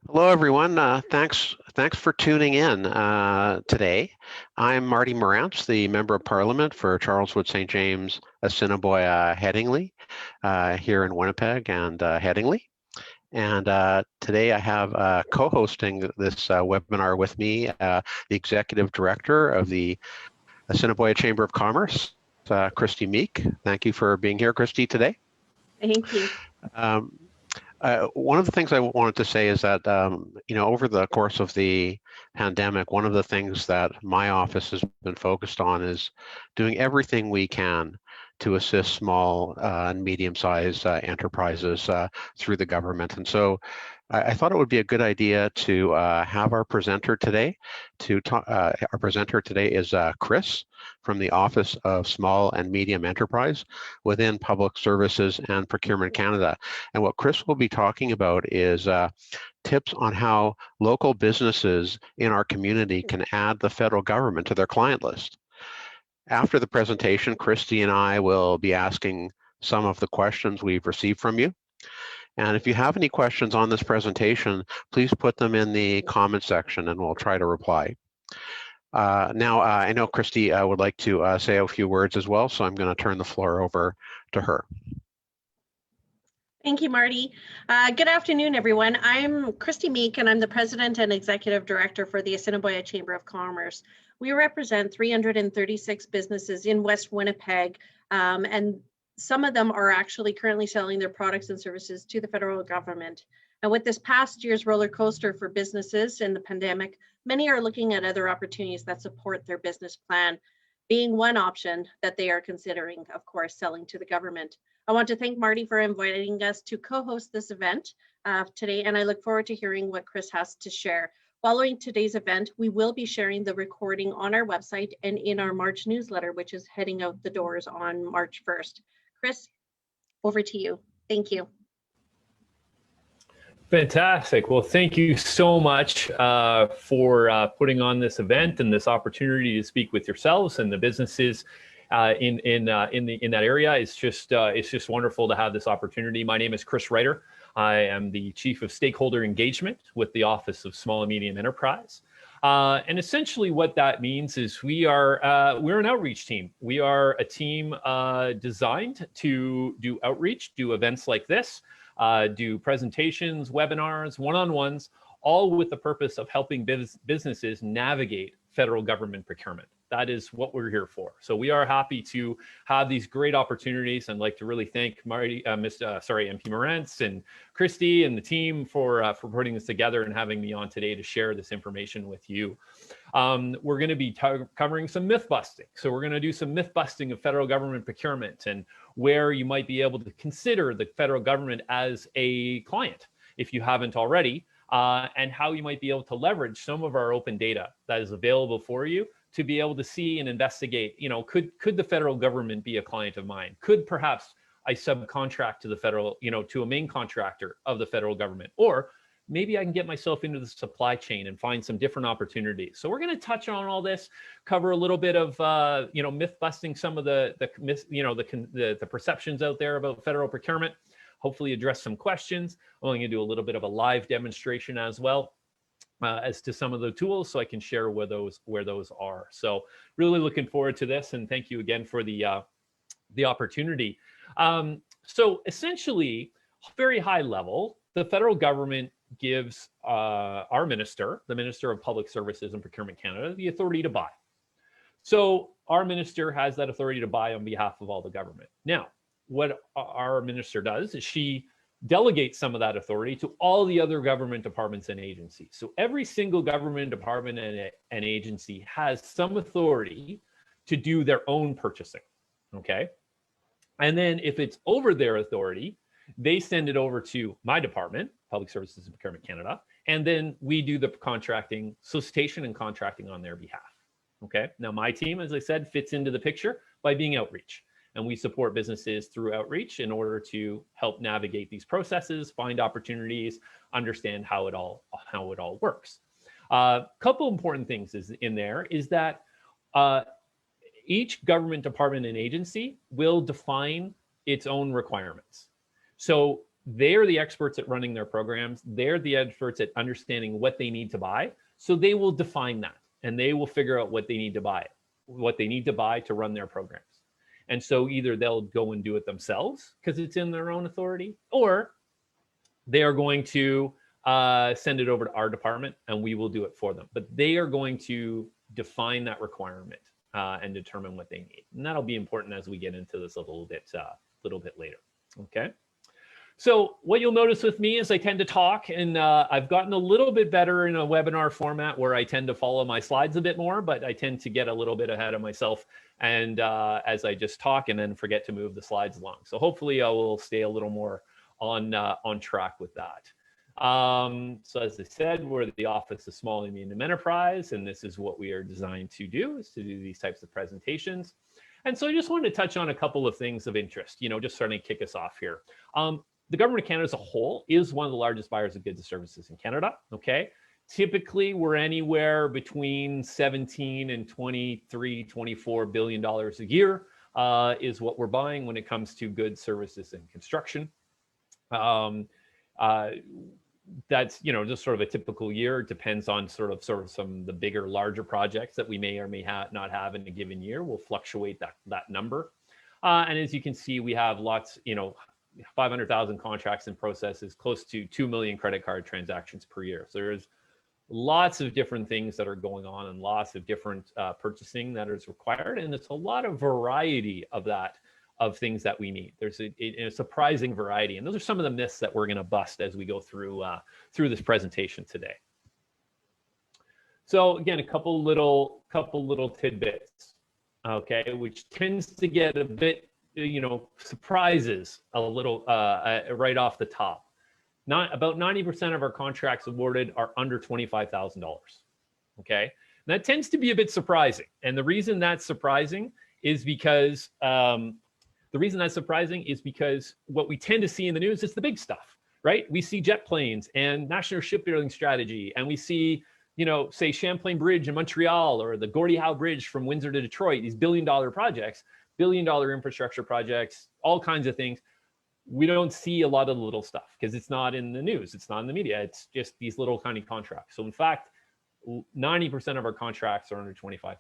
Hello, everyone. Thanks for tuning in today. I'm Marty Morantz, the Member of Parliament for Charleswood St. James, Assiniboia, Headingley, here in Winnipeg and Headingley. And today I have co-hosting this webinar with me, the Executive Director of the Assiniboia Chamber of Commerce, Christy Meek. Thank you for being here, Christy, today. Thank you. Um, one of the things I wanted to say is that, over the course of the pandemic, one of the things that my office has been focused on is doing everything we can to assist small and medium-sized enterprises through the government. And so I thought it would be a good idea to have our presenter today. Our presenter today is Chris from the Office of Small and Medium Enterprise within Public Services and Procurement Canada. And what Chris will be talking about is tips on how local businesses in our community can add the federal government to their client list. After the presentation, Christy and I will be asking some of the questions we've received from you. And if you have any questions on this presentation, please put them in the comment section and we'll try to reply. Now, I know Christy would like to say a few words as well, so I'm going to turn the floor over to her. Thank you, Marty. Good afternoon, everyone. I'm Christy Meek, and I'm the President and Executive Director for the Assiniboia Chamber of Commerce. We represent 336 businesses in West Winnipeg, and some of them are actually currently selling their products and services to the federal government. And with this past year's roller coaster for businesses in the pandemic, many are looking at other opportunities that support their business plan, being one option that they are considering, of course, selling to the government. I want to thank Marty for inviting us to co-host this event today, and I look forward to hearing what Chris has to share. Following today's event, we will be sharing the recording on our website and in our March newsletter, which is heading out the doors on March 1st. Chris, over to you. Thank you. Fantastic. Well, thank you so much for putting on this event and this opportunity to speak with yourselves and the businesses in that area. It's just wonderful to have this opportunity. My name is Chris Reiter. I am the Chief of Stakeholder Engagement with the Office of Small and Medium Enterprise. And essentially what that means is we're an outreach team. We are a team designed to do outreach, do events like this, do presentations, webinars, one-on-ones, all with the purpose of helping businesses navigate federal government procurement. That is what we're here for. So we are happy to have these great opportunities. I'd like to really thank Marty, MP Morantz and Christy and the team for putting this together and having me on today to share this information with you. We're going to be covering some myth busting. So we're going to do some myth busting of federal government procurement and where you might be able to consider the federal government as a client if you haven't already, and how you might be able to leverage some of our open data that is available for you to be able to see and investigate, could the federal government be a client of mine? Could perhaps I subcontract to the federal, to a main contractor of the federal government? Or maybe I can get myself into the supply chain and find some different opportunities. So we're going to touch on all this, cover a little bit of, myth busting some of the perceptions out there about federal procurement, hopefully address some questions. I'm going to do a little bit of a live demonstration as well. As to some of the tools, so I can share where those are. So really looking forward to this, and thank you again for the opportunity. So essentially, very high level, the federal government gives our minister, the Minister of Public Services and Procurement Canada, the authority to buy. So our minister has that authority to buy on behalf of all the government. Now, what our minister does is she delegate some of that authority to all the other government departments and agencies. So every single government department and agency has some authority to do their own purchasing, okay? And then if it's over their authority, they send it over to my department, Public Services and Procurement Canada, and then we do the contracting, solicitation and contracting on their behalf, okay? Now my team, as I said, fits into the picture by being outreach. And we support businesses through outreach in order to help navigate these processes, find opportunities, understand how it all works. Couple important things in there is that each government department and agency will define its own requirements. So they're the experts at running their programs. They're the experts at understanding what they need to buy. So they will define that and they will figure out what they need to buy to run their programs. And so either they'll go and do it themselves because it's in their own authority, or they are going to send it over to our department and we will do it for them. But they are going to define that requirement and determine what they need. And that'll be important as we get into this a little bit later. Okay. So what you'll notice with me is I tend to talk, and I've gotten a little bit better in a webinar format where I tend to follow my slides a bit more, but I tend to get a little bit ahead of myself and as I just talk and then forget to move the slides along. So hopefully I will stay a little more on track with that. So as I said, we're the Office of Small and Medium Enterprise, and this is what we are designed to do, is to do these types of presentations. And so I just wanted to touch on a couple of things of interest, just starting to kick us off here. The government of Canada as a whole is one of the largest buyers of goods and services in Canada, okay? Typically, we're anywhere between 17 and 23, 24 billion dollars a year is what we're buying when it comes to goods, services, and construction. That's just sort of a typical year. It depends on sort of some of the bigger, larger projects that we may or may not have in a given year will fluctuate that number. And as you can see, we have lots, 500,000 contracts and processes, close to 2 million credit card transactions per year. So there's lots of different things that are going on and lots of different purchasing that is required. And it's a lot of variety of things that we need. There's a surprising variety. And those are some of the myths that we're going to bust as we go through this presentation today. So again, a couple little tidbits, okay, which tends to get a bit, surprises a little right off the top. About 90% of our contracts awarded are under $25,000, okay? And that tends to be a bit surprising. And the reason that's surprising is because what we tend to see in the news is the big stuff, right? We see jet planes and national shipbuilding strategy, and we see, say Champlain Bridge in Montreal or the Gordie Howe Bridge from Windsor to Detroit, these billion-dollar projects, billion-dollar infrastructure projects, all kinds of things. We don't see a lot of the little stuff because it's not in the news. It's not in the media. It's just these little tiny contracts. So in fact, 90% of our contracts are under $25,000.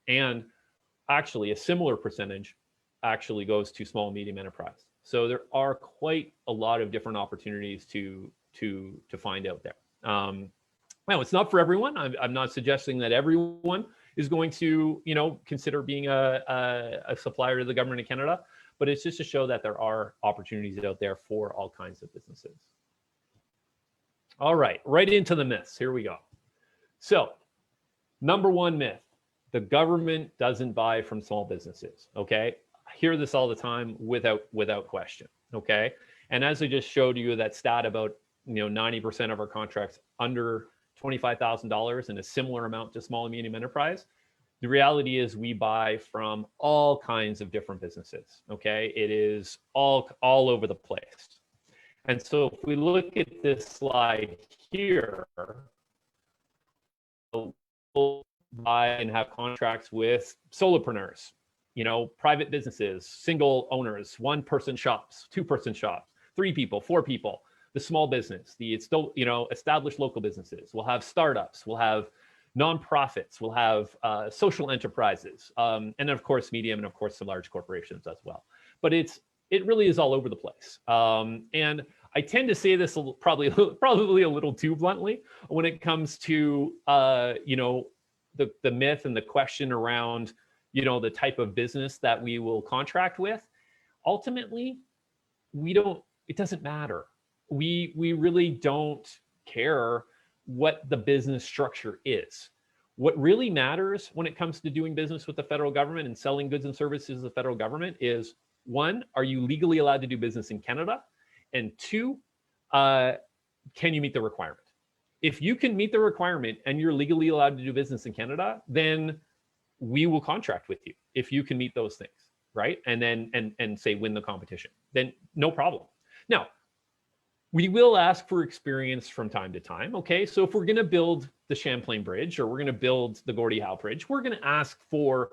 And actually a similar percentage actually goes to small and medium enterprise. So there are quite a lot of different opportunities to find out there. Now, it's not for everyone. I'm not suggesting that everyone is going to, consider being a supplier to the government of Canada, but it's just to show that there are opportunities out there for all kinds of businesses. All right, right into the myths. Here we go. So, number one myth, the government doesn't buy from small businesses, okay? I hear this all the time without question, okay? And as I just showed you that stat about, 90% of our contracts under $25,000 and a similar amount to small and medium enterprise, the reality is we buy from all kinds of different businesses, okay? It is all over the place. And so if we look at this slide here, we'll buy and have contracts with solopreneurs, private businesses, single owners, one-person shops, two-person shops, 3 people, 4 people, the small business, the established local businesses. We'll have startups, we'll have nonprofits, we'll have social enterprises, and then of course medium, and of course some large corporations as well. But it really is all over the place. And I tend to say this probably a little too bluntly when it comes to the myth and the question around the type of business that we will contract with. Ultimately, it doesn't matter. We really don't care what the business structure is. What really matters when it comes to doing business with the federal government and selling goods and services to the federal government is, 1, are you legally allowed to do business in Canada? And 2, can you meet the requirement? If you can meet the requirement and you're legally allowed to do business in Canada, then we will contract with you if you can meet those things, right? And then and say win the competition, then no problem. Now, we will ask for experience from time to time, okay? So if we're gonna build the Champlain Bridge or we're gonna build the Gordie Howe Bridge, we're gonna ask for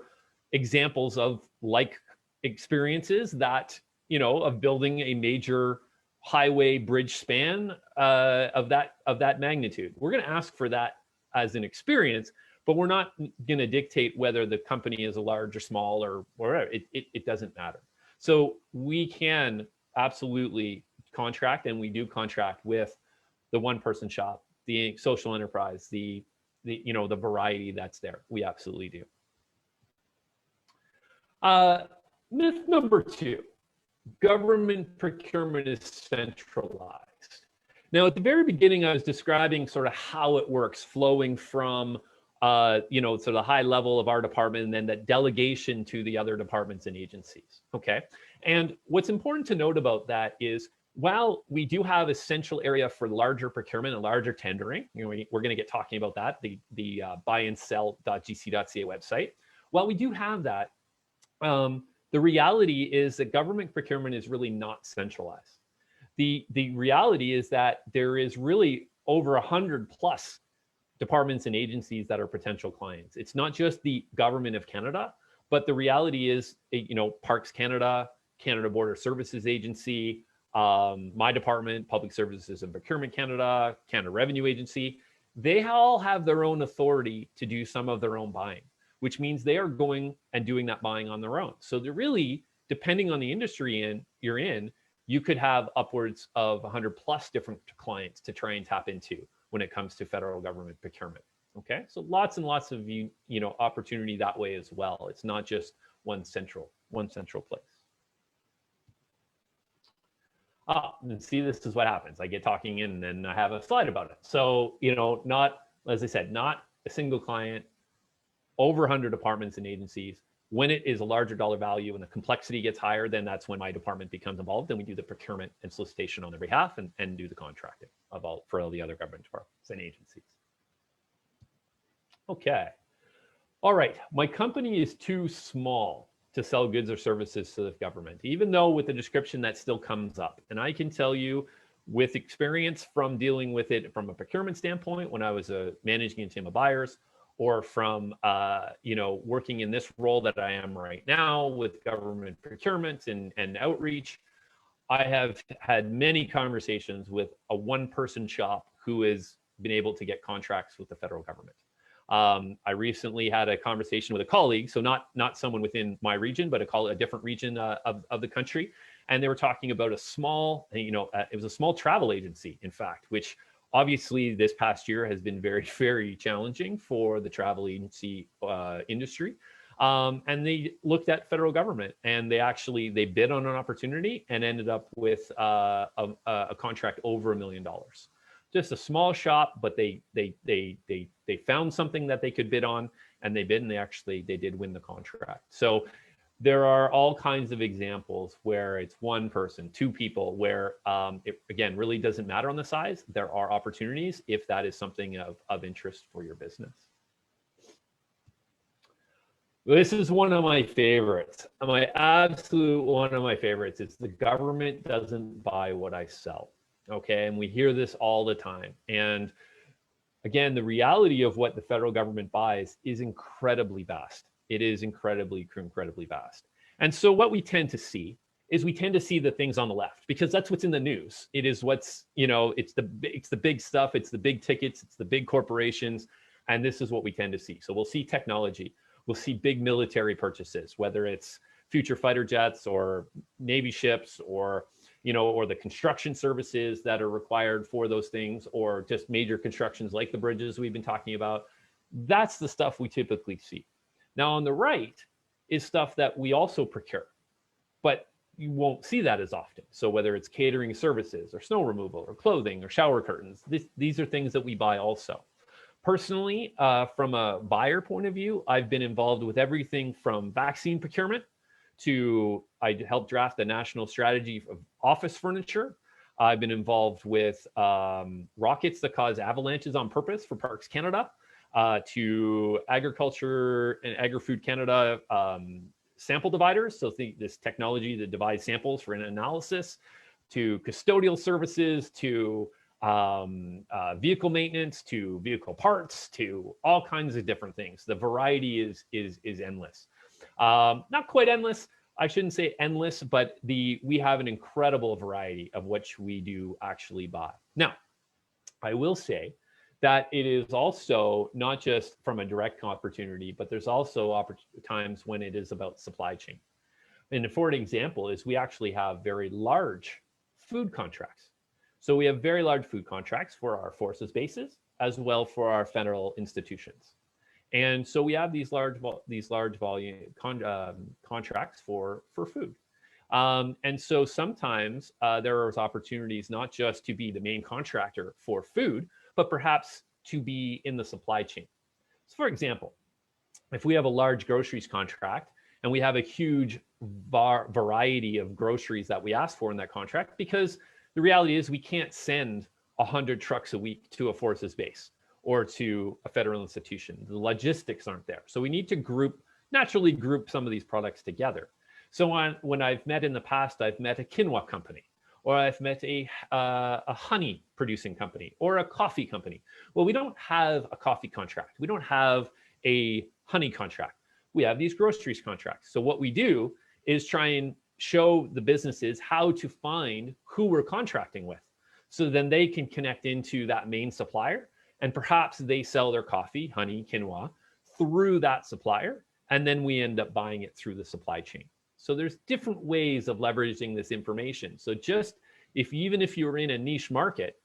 examples of like experiences that, of building a major highway bridge span of that magnitude. We're going to ask for that as an experience, but we're not going to dictate whether the company is a large or small or whatever. It doesn't matter. So we can absolutely contract, and we do contract with the one-person shop, the social enterprise, the variety that's there. We absolutely do. Myth number 2, government procurement is centralized. Now, at the very beginning, I was describing sort of how it works, flowing from sort of the high level of our department and then that delegation to the other departments and agencies. Okay. And what's important to note about that is, while we do have a central area for larger procurement and larger tendering, we're going to get talking about that, the buyandsell.gc.ca website. While we do have that, the reality is that government procurement is really not centralized. The reality is that there is really over 100 plus departments and agencies that are potential clients. It's not just the government of Canada, but the reality is, Parks Canada, Canada Border Services Agency, my department, Public Services and Procurement Canada, Canada Revenue Agency, they all have their own authority to do some of their own buying, which means they are going and doing that buying on their own. So they're really, depending on the industry you're in, you could have upwards of 100 plus different clients to try and tap into when it comes to federal government procurement. Okay, so lots and lots of opportunity that way as well. It's not just one central place. And see, this is what happens. I get talking and then I have a slide about it. So, not, as I said, not a single client, over 100 departments and agencies. When it is a larger dollar value and the complexity gets higher, then that's when my department becomes involved, and we do the procurement and solicitation on their behalf and do the contracting for all the other government departments and agencies. Okay. All right. My company is too small to sell goods or services to the government, even though with the description that still comes up. And I can tell you, with experience from dealing with it from a procurement standpoint, when I was managing a team of buyers, or from working in this role that I am right now with government procurement and outreach, I have had many conversations with a one-person shop who has been able to get contracts with the federal government. I recently had a conversation with a colleague, so not someone within my region, but a different region of the country, and they were talking about a small, it was a small travel agency, in fact, which obviously this past year has been very, very challenging for the travel agency industry. And they looked at federal government, and they bid on an opportunity and ended up with a contract over $1 million. Just a small shop, but they found something that they could bid on, and they bid, and they did win the contract. So there are all kinds of examples where it's one person, two people, where it, again, really doesn't matter on the size. There are opportunities if that is something of interest for your business. This is one of my favorites. My absolute one of my favorites is the government doesn't buy what I sell. Okay, and we hear this all the time. And again, the reality of what the federal government buys is incredibly vast. It is incredibly vast. And so what we tend to see is the things on the left, because that's what's in the news. It is what's, it's the big stuff, it's the big tickets, it's the big corporations, and this is what we tend to see. So we'll see technology, we'll see big military purchases, whether it's future fighter jets or Navy ships or the construction services that are required for those things, or just major constructions like the bridges we've been talking about. That's the stuff we typically see. Now on the right is stuff that we also procure, but you won't see that as often. So whether it's catering services or snow removal or clothing or shower curtains, these are things that we buy also. Personally, from a buyer point of view, I've been involved with everything from vaccine procurement to I helped draft the national strategy of office furniture. I've been involved with rockets that cause avalanches on purpose for Parks Canada, to agriculture and agri-food Canada sample dividers. So this technology that divides samples for an analysis, to custodial services, to vehicle maintenance, to vehicle parts, to all kinds of different things. The variety is endless. Not quite endless, I shouldn't say endless, but we have an incredible variety of which we do actually buy. Now, I will say that it is also not just from a direct opportunity, but there's also times when it is about supply chain. And for an example is we actually have very large food contracts. So we have very large food contracts for our forces bases as well for our federal institutions. And so we have these large volume contracts for food. And so sometimes there are opportunities not just to be the main contractor for food, but perhaps to be in the supply chain. So for example, if we have a large groceries contract and we have a huge variety of groceries that we ask for in that contract, because the reality is we can't send 100 trucks a week to a forces base or to a federal institution. The logistics aren't there. So we need to naturally group some of these products together. So when I've met in the past, I've met a quinoa company, or I've met a honey producing company, or a coffee company. Well, we don't have a coffee contract. We don't have a honey contract. We have these groceries contracts. So what we do is try and show the businesses how to find who we're contracting with. So then they can connect into that main supplier, and perhaps they sell their coffee, honey, quinoa through that supplier, and then we end up buying it through the supply chain. So there's different ways of leveraging this information. So just even if you're in a niche market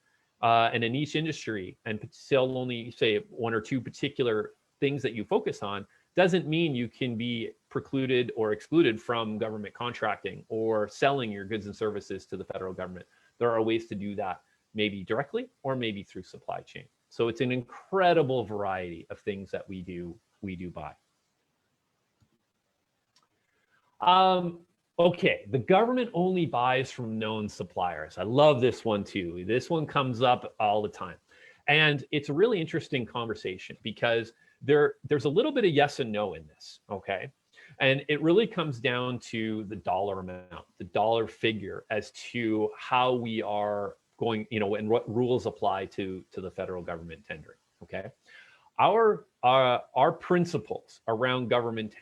and a niche industry and sell only say one or two particular things that you focus on, doesn't mean you can be precluded or excluded from government contracting or selling your goods and services to the federal government. There are ways to do that, maybe directly or maybe through supply chain. So it's an incredible variety of things that we do buy. Okay, the government only buys from known suppliers. I love this one too. This one comes up all the time. And it's a really interesting conversation because there's a little bit of yes and no in this, okay? And it really comes down to the dollar amount, the dollar figure as to how we are going, and what rules apply to the federal government tendering, okay? Our principles around government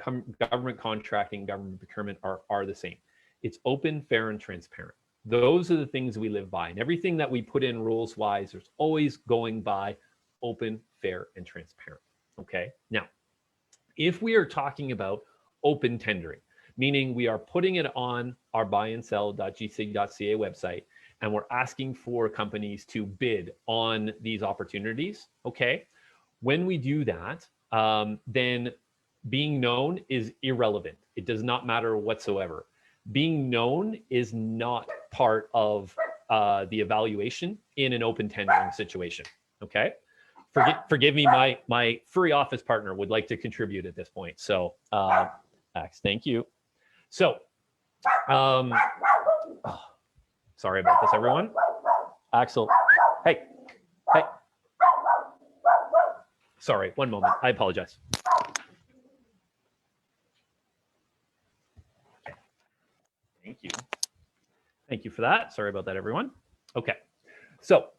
contracting, government procurement are the same. It's open, fair, and transparent. Those are the things we live by. And everything that we put in rules-wise, there's always going by open, fair, and transparent. Okay. Now, if we are talking about open tendering, meaning we are putting it on our buyindsell.gcig.ca website, and we're asking for companies to bid on these opportunities. Okay. When we do that, then being known is irrelevant. It does not matter whatsoever. Being known is not part of the evaluation in an open tendering situation. Okay. Forgive me, my furry office partner would like to contribute at this point. So, Max, thank you. So, sorry about this, everyone. Axel, hey. Sorry, one moment. I apologize. Thank you. Thank you for that. Sorry about that, everyone. Okay. So,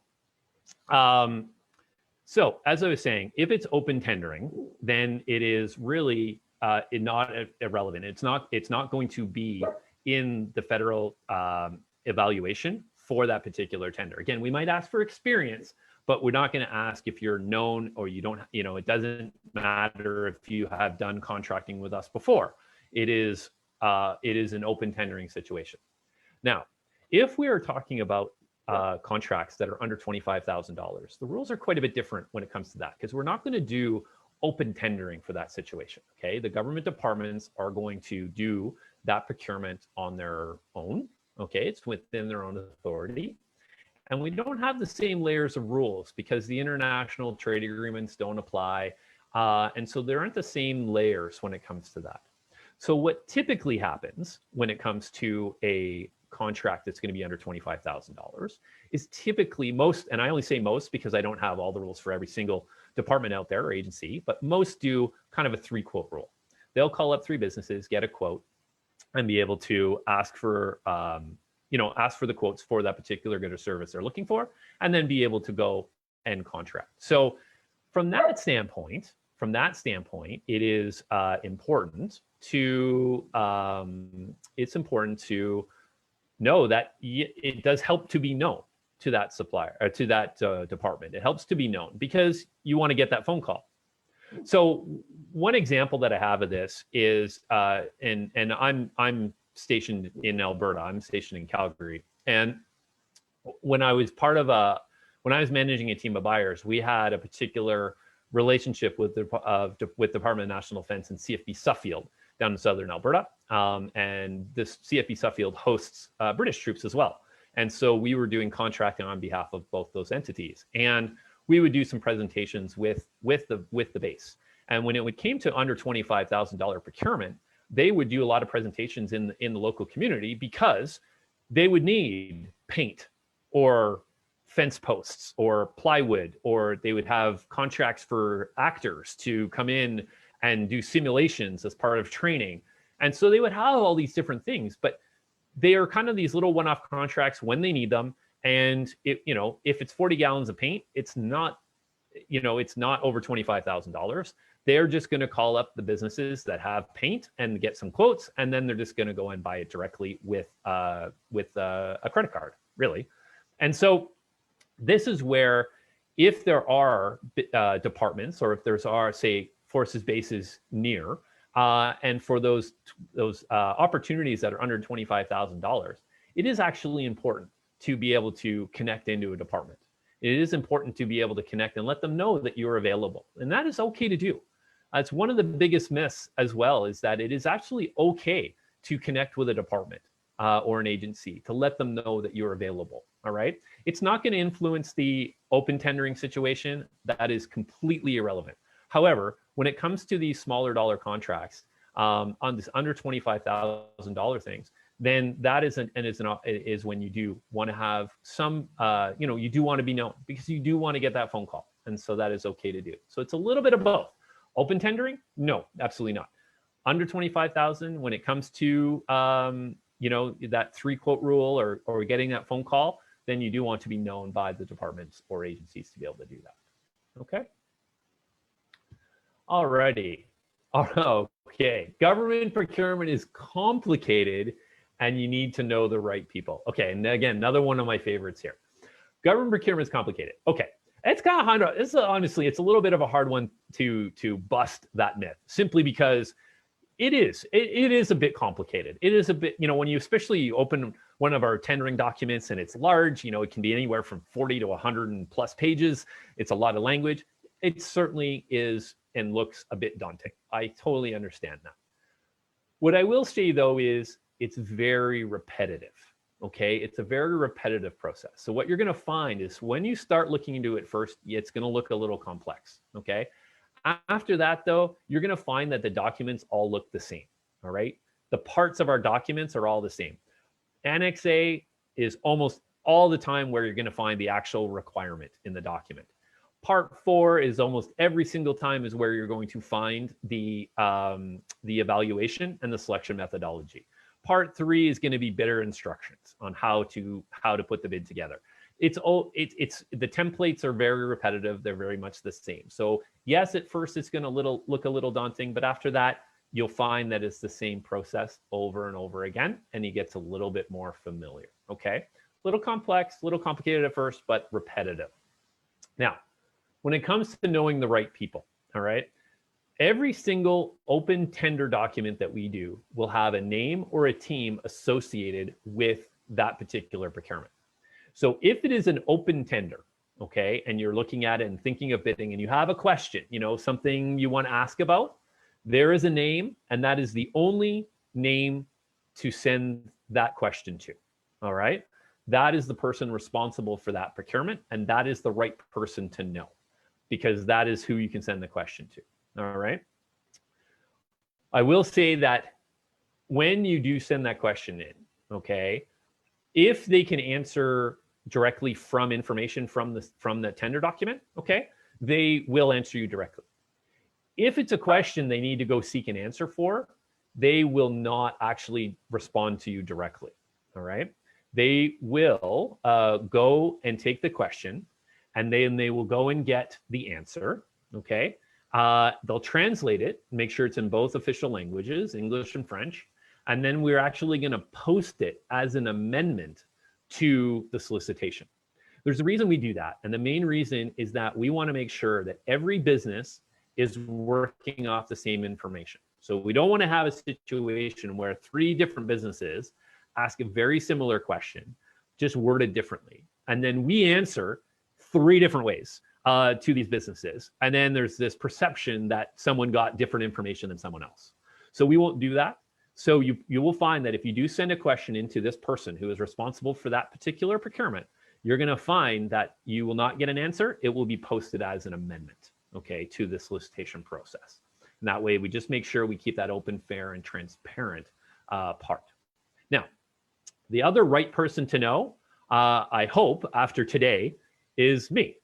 as I was saying, if it's open tendering, then it is really not irrelevant. It's not going to be in the federal evaluation for that particular tender. Again, we might ask for experience, but we're not going to ask if you're known or you don't. It doesn't matter if you have done contracting with us before. It is an open tendering situation. Now, if we are talking about contracts that are under $25,000, the rules are quite a bit different when it comes to that, because we're not going to do open tendering for that situation. Okay, the government departments are going to do that procurement on their own. Okay, it's within their own authority. And we don't have the same layers of rules because the international trade agreements don't apply. And so there aren't the same layers when it comes to that. So what typically happens when it comes to a contract that's going to be under $25,000 is typically most, and I only say most because I don't have all the rules for every single department out there or agency, but most do kind of a 3-quote rule. They'll call up 3 businesses, get a quote, and be able to ask for the quotes for that particular good or service they're looking for, and then be able to go and contract. So from that standpoint, it is important to know that it does help to be known to that supplier or to that department. It helps to be known because you want to get that phone call. So one example that I have of this is, and I'm stationed in Alberta. I'm stationed in Calgary, and when I was managing a team of buyers, we had a particular relationship with Department of National Defence and CFB Suffield down in southern Alberta, and this CFB Suffield hosts British troops as well. And so we were doing contracting on behalf of both those entities, and we would do some presentations with the base. And when it came to under $25,000 procurement, they would do a lot of presentations in the local community because they would need paint or fence posts or plywood, or they would have contracts for actors to come in and do simulations as part of training. And so they would have all these different things, but they are kind of these little one-off contracts when they need them. And if it's 40 gallons of paint, it's not over $25,000. They're just going to call up the businesses that have paint and get some quotes, and then they're just going to go and buy it directly with a credit card, really. And so this is where, if there are departments, or if there's say forces bases near, and for those opportunities that are under $25,000, it is actually important to be able to connect into a department. It is important to be able to connect and let them know that you're available. And that is okay to do. It's one of the biggest myths as well, is that it is actually okay to connect with a department or an agency, to let them know that you're available, all right? It's not gonna influence the open tendering situation. That is completely irrelevant. However, when it comes to these smaller dollar contracts, on this under $25,000 things, then that is when you do want to have some, you do want to be known, because you do want to get that phone call. And so that is okay to do. So it's a little bit of both. Open tendering? No, absolutely not. Under 25,000, when it comes to, that 3-quote rule or getting that phone call, then you do want to be known by the departments or agencies to be able to do that. Okay. All righty. Okay. Government procurement is complicated, and you need to know the right people. Okay, and again, another one of my favorites here. Government procurement is complicated. Okay, it's kind of hard. Honestly, it's a little bit of a hard one to bust that myth, simply because it is a bit complicated. It is a bit, when you especially open one of our tendering documents and it's large, it can be anywhere from 40 to 100 and plus pages. It's a lot of language. It certainly is and looks a bit daunting. I totally understand that. What I will say though is, it's very repetitive, okay? It's a very repetitive process. So what you're gonna find is, when you start looking into it first, it's gonna look a little complex, okay? After that though, you're gonna find that the documents all look the same, all right? The parts of our documents are all the same. Annex A is almost all the time where you're gonna find the actual requirement in the document. Part 4 is almost every single time is where you're going to find the evaluation and the selection methodology. Part 3 is going to be bidder instructions on how to put the bid together. The templates are very repetitive. They're very much the same. So yes, at first it's going to look a little daunting, but after that, you'll find that it's the same process over and over again, and it gets a little bit more familiar. Okay, a little complex, a little complicated at first, but repetitive. Now, when it comes to knowing the right people, all right, every single open tender document that we do will have a name or a team associated with that particular procurement. So if it is an open tender, okay, and you're looking at it and thinking of bidding, and you have a question, something you want to ask about, there is a name, and that is the only name to send that question to, all right? That is the person responsible for that procurement, and that is the right person to know, because that is who you can send the question to. All right. I will say that when you do send that question in, okay, if they can answer directly from information from the tender document, okay, they will answer you directly. If it's a question they need to go seek an answer for, they will not actually respond to you directly. All right. They will go and take the question, and then they will go and get the answer. Okay. They'll translate it, make sure it's in both official languages, English and French, and then we're actually going to post it as an amendment to the solicitation. There's a reason we do that, and the main reason is that we want to make sure that every business is working off the same information. So we don't want to have a situation where 3 different businesses ask a very similar question, just worded differently, and then we answer 3 different ways to these businesses. And then there's this perception that someone got different information than someone else. So we won't do that. So you will find that if you do send a question into this person who is responsible for that particular procurement, you're going to find that you will not get an answer. It will be posted as an amendment, okay, to the solicitation process. And that way we just make sure we keep that open, fair, and transparent part. Now, the other right person to know, I hope after today, is me.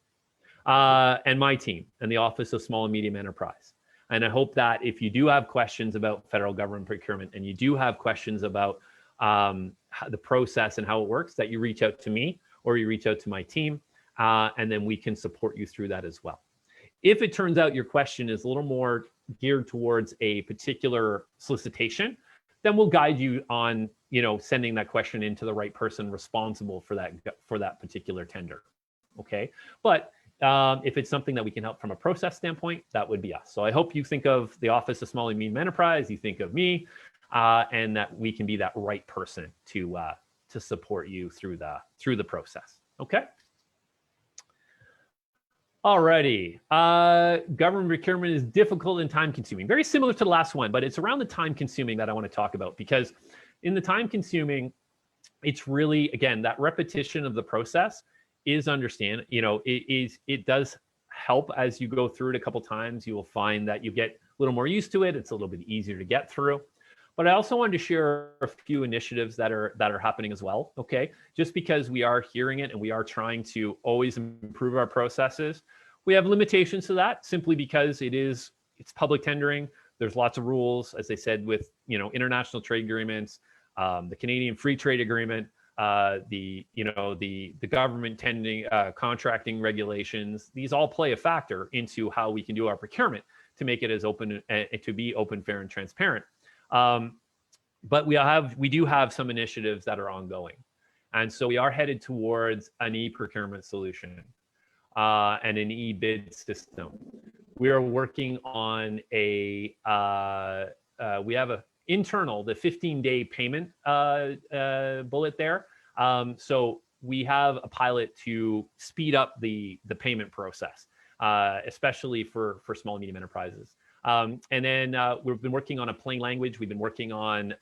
And my team and the Office of Small and Medium Enterprise. And I hope that if you do have questions about federal government procurement and you do have questions about the process and how it works, that you reach out to me or you reach out to my team, and then we can support you through that as well. If it turns out your question is a little more geared towards a particular solicitation, then we'll guide you on, sending that question into the right person responsible for that particular tender. Okay, but if it's something that we can help from a process standpoint, that would be us. So I hope you think of the Office of Small and Medium Enterprise, you think of me, and that we can be that right person to support you through the process. Okay. Alrighty. Government procurement is difficult and time consuming. Very similar to the last one, but it's around the time consuming that I want to talk about, because in the time consuming, it's really, again, that repetition of the process is it does help as you go through it a couple times. You will find that you get a little more used to it. It's a little bit easier to get through. But I also wanted to share a few initiatives that are happening as well. Okay, just because we are hearing it and we are trying to always improve our processes, we have limitations to that simply because it's public tendering. There's lots of rules, as I said, with international trade agreements, the Canadian Free Trade Agreement, the government tending contracting regulations. These all play a factor into how we can do our procurement to make it as open, to be open, fair, and transparent. But we do have some initiatives that are ongoing, and so we are headed towards an e-procurement solution and an e-bid system. We are working on we have the 15-day payment bullet there. So we have a pilot to speed up the payment process, especially for small and medium enterprises. And then we've been working on a plain language. We've been working on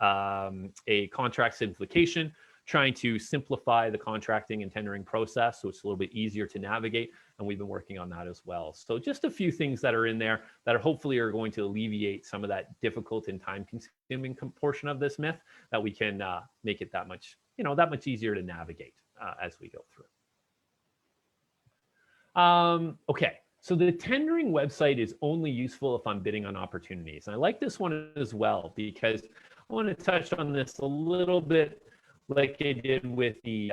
a contract simplification, trying to simplify the contracting and tendering process so it's a little bit easier to navigate. And we've been working on that as well. So just a few things that are in there that hopefully are going to alleviate some of that difficult and time-consuming portion of this myth, that we can make it that much easier to navigate as we go through. Okay. So the tendering website is only useful if I'm bidding on opportunities. And I like this one as well, because I want to touch on this a little bit like I did with the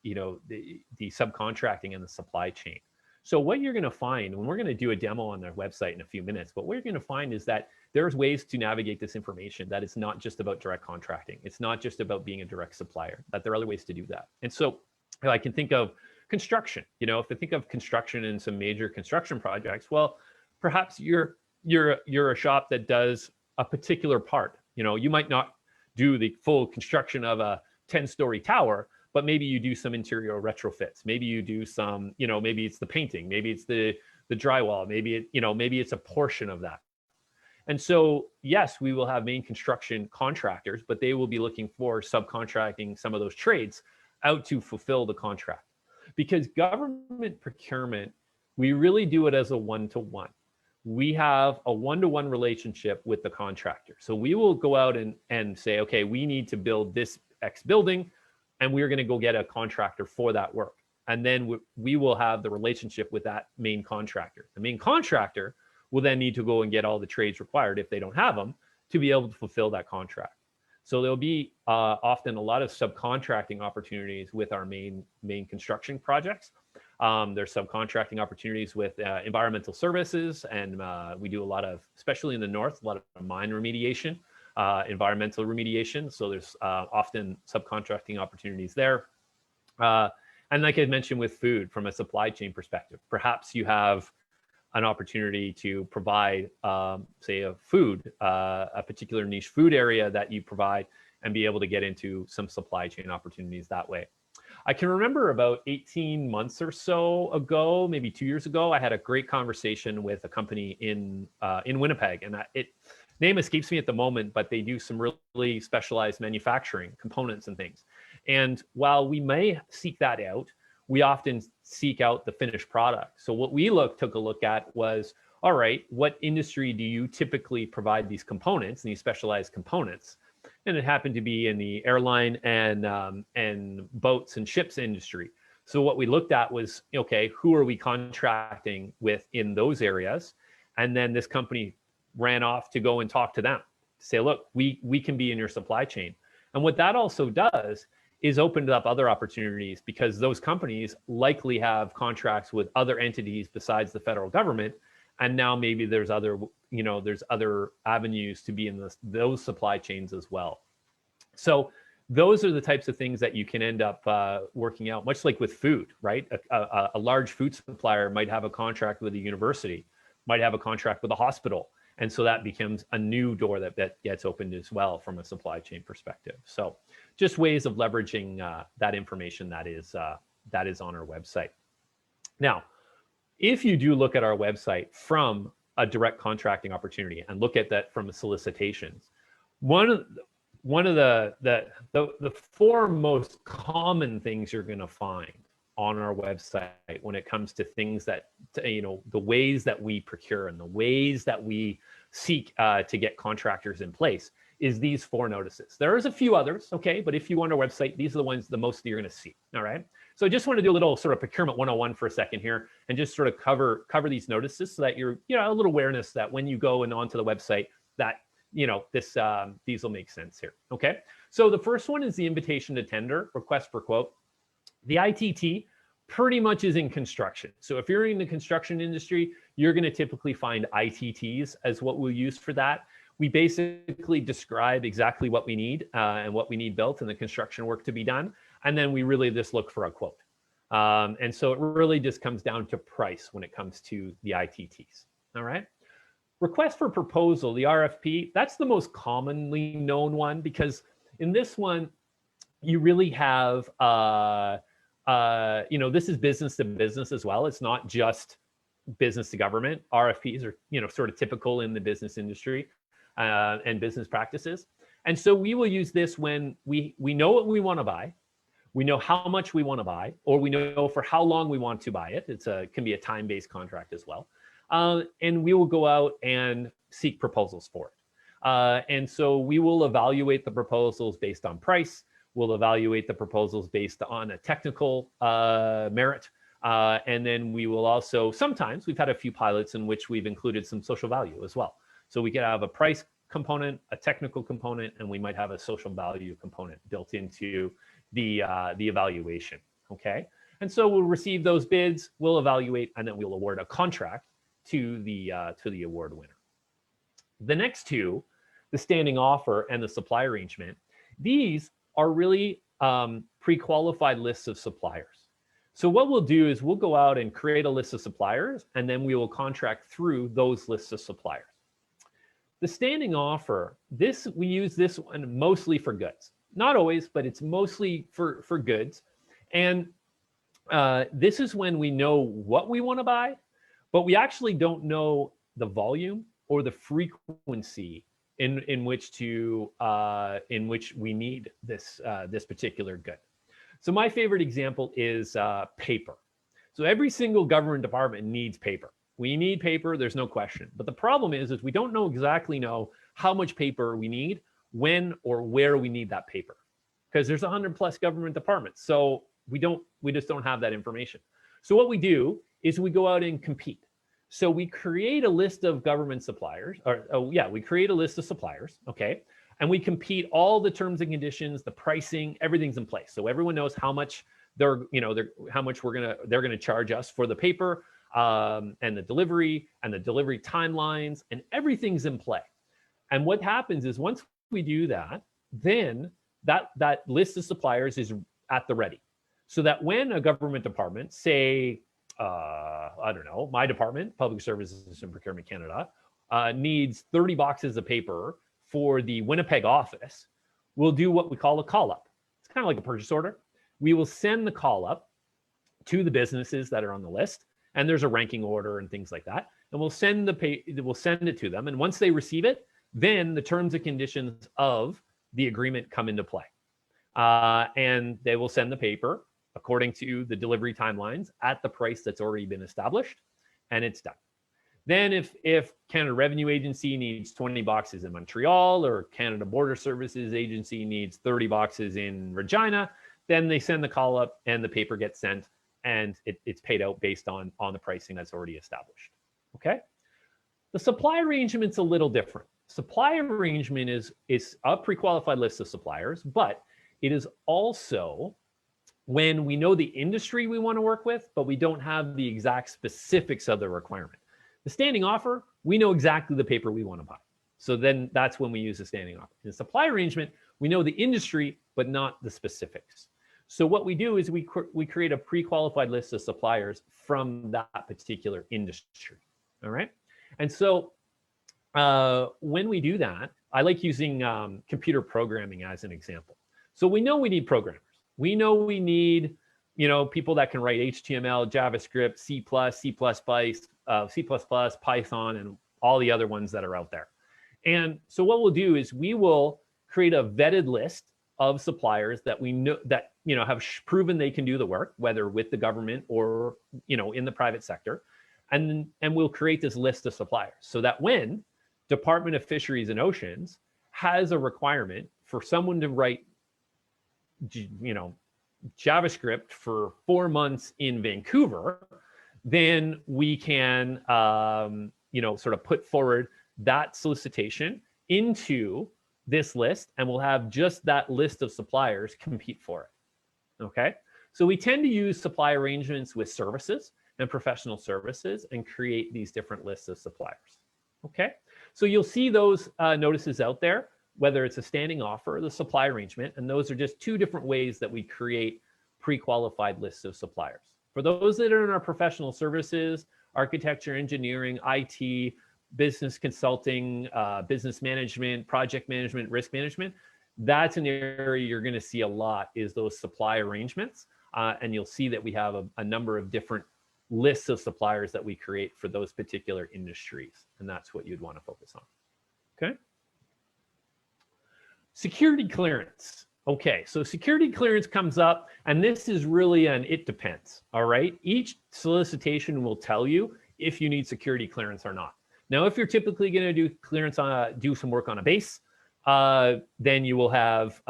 subcontracting and the supply chain. So what you're going to find, and we're going to do a demo on their website in a few minutes, but what you're going to find is that there's ways to navigate this information, that it's not just about direct contracting. It's not just about being a direct supplier, that there are other ways to do that. And so I can think of construction. If I think of construction and some major construction projects, well, perhaps you're a shop that does a particular part. You might not do the full construction of a 10-story tower, but maybe you do some interior retrofits. Maybe you do some, maybe it's the painting, maybe it's the drywall, maybe it's a portion of that. And so, yes, we will have main construction contractors, but they will be looking for subcontracting some of those trades out to fulfill the contract. Because government procurement, we really do it as a one-to-one. We have a one-to-one relationship with the contractor. So we will go out and say, okay, we need to build this X building, and we're going to go get a contractor for that work. And then we will have the relationship with that main contractor. The main contractor will then need to go and get all the trades required, if they don't have them, to be able to fulfill that contract. So there'll be often a lot of subcontracting opportunities with our main construction projects. There's subcontracting opportunities with environmental services, and we do a lot of, especially in the north, a lot of mine remediation, environmental remediation. So there's often subcontracting opportunities there. And like I mentioned with food, from a supply chain perspective, perhaps you have an opportunity to provide, say, a particular niche food area that you provide, and be able to get into some supply chain opportunities that way. I can remember about 18 months or so ago, maybe 2 years ago, I had a great conversation with a company in Winnipeg, and name escapes me at the moment, but they do some really specialized manufacturing components and things. And while we may seek that out, we often seek out the finished product. So what we took a look at was, all right, what industry do you typically provide these components, these specialized components? And it happened to be in the airline and boats and ships industry. So what we looked at was, okay, who are we contracting with in those areas? And then this company ran off to go and talk to them, to say, look, we can be in your supply chain. And what that also does is opened up other opportunities, because those companies likely have contracts with other entities besides the federal government. And now maybe there's other avenues to be in those supply chains as well. So those are the types of things that you can end up working out, much like with food, right? A large food supplier might have a contract with a university, might have a contract with a hospital. And so that becomes a new door that gets opened as well from a supply chain perspective. So just ways of leveraging that information that is on our website. Now, if you do look at our website from a direct contracting opportunity and look at that from solicitations, one of the four most common things you're going to find on our website when it comes to things that, the ways that we procure and the ways that we seek to get contractors in place is these four notices. There's a few others, okay, but if you want our website, these are the ones, the most that you're going to see, all right? So I just want to do a little sort of procurement 101 for a second here, and just sort of cover these notices so that you're, a little awareness that when you go and onto the website that, these will make sense here, okay? So the first one is the invitation to tender, request for quote. The ITT pretty much is in construction. So if you're in the construction industry, you're going to typically find ITTs as what we'll use for that. We basically describe exactly what we need and what we need built and the construction work to be done. And then we really just look for a quote. And so it really just comes down to price when it comes to the ITTs. All right. Request for proposal, the RFP, that's the most commonly known one, because in this one, you really have, this is business to business as well. It's not just business to government. RFPs are, sort of typical in the business industry and business practices. And so we will use this when we know what we want to buy, we know how much we want to buy, or we know for how long we want to buy it. It can be a time-based contract as well. And we will go out and seek proposals for it. And so we will evaluate the proposals based on price. We'll evaluate the proposals based on a technical merit. And then we will also, sometimes we've had a few pilots in which we've included some social value as well. So we could have a price component, a technical component, and we might have a social value component built into the evaluation, okay? And so we'll receive those bids, we'll evaluate, and then we'll award a contract to the award winner. The next two, the standing offer and the supply arrangement, these are really pre-qualified lists of suppliers. So what we'll do is we'll go out and create a list of suppliers, and then we will contract through those lists of suppliers. The standing offer, we use this one mostly for goods. Not always, but it's mostly for goods. And this is when we know what we want to buy, but we actually don't know the volume or the frequency in which we need this particular good. So my favorite example is paper. So every single government department needs paper. We need paper, there's no question. But the problem is we don't exactly know how much paper we need, when or where we need that paper, because there's 100+ government departments. So we just don't have that information. So what we do is we go out and compete. So we create a list of government suppliers, we create a list of suppliers, okay? And we compete all the terms and conditions, the pricing, everything's in place. So everyone knows how much they're how much they're gonna charge us for the paper, and the delivery timelines, and everything's in play. And what happens is once we do that, then that list of suppliers is at the ready, so that when a government department, say, I don't know, my department, Public Services and Procurement Canada, needs 30 boxes of paper for the Winnipeg office, we'll do what we call a call up. It's kind of like a purchase order. We will send the call up to the businesses that are on the list, and there's a ranking order and things like that. And we'll send it to them. And once they receive it, then the terms and conditions of the agreement come into play. And they will send the paper according to the delivery timelines at the price that's already been established, and it's done. Then if Canada Revenue Agency needs 20 boxes in Montreal, or Canada Border Services Agency needs 30 boxes in Regina, then they send the call up and the paper gets sent, and it's paid out based on the pricing that's already established. Okay. The supply arrangement's a little different. Supply arrangement is a pre-qualified list of suppliers, but it is also when we know the industry we want to work with, but we don't have the exact specifics of the requirement. The standing offer, we know exactly the paper we want to buy. So then that's when we use the standing offer. In the supply arrangement, we know the industry, but not the specifics. So what we do is we create a pre-qualified list of suppliers from that particular industry. All right. And so when we do that, I like using computer programming as an example. So we know we need programmers. We know we need, people that can write HTML, JavaScript, C++, C++, Python, and all the other ones that are out there. And so what we'll do is we will create a vetted list of suppliers that we know that have proven they can do the work, whether with the government or in the private sector, and we'll create this list of suppliers so that when Department of Fisheries and Oceans has a requirement for someone to write JavaScript for 4 months in Vancouver, then we can, sort of put forward that solicitation into this list, and we'll have just that list of suppliers compete for it. Okay. So we tend to use supply arrangements with services and professional services and create these different lists of suppliers. Okay. So you'll see those notices out there, whether it's a standing offer or the supply arrangement, and those are just two different ways that we create pre-qualified lists of suppliers. For those that are in our professional services, architecture, engineering, IT, business consulting, business management, project management, risk management, that's an area you're going to see a lot is those supply arrangements. And you'll see that we have a number of different lists of suppliers that we create for those particular industries. And that's what you'd want to focus on. Okay. Security clearance. Okay, so security clearance comes up, and this is really it depends, all right? Each solicitation will tell you if you need security clearance or not. Now, if you're typically going to do clearance do some work on a base, then you will have,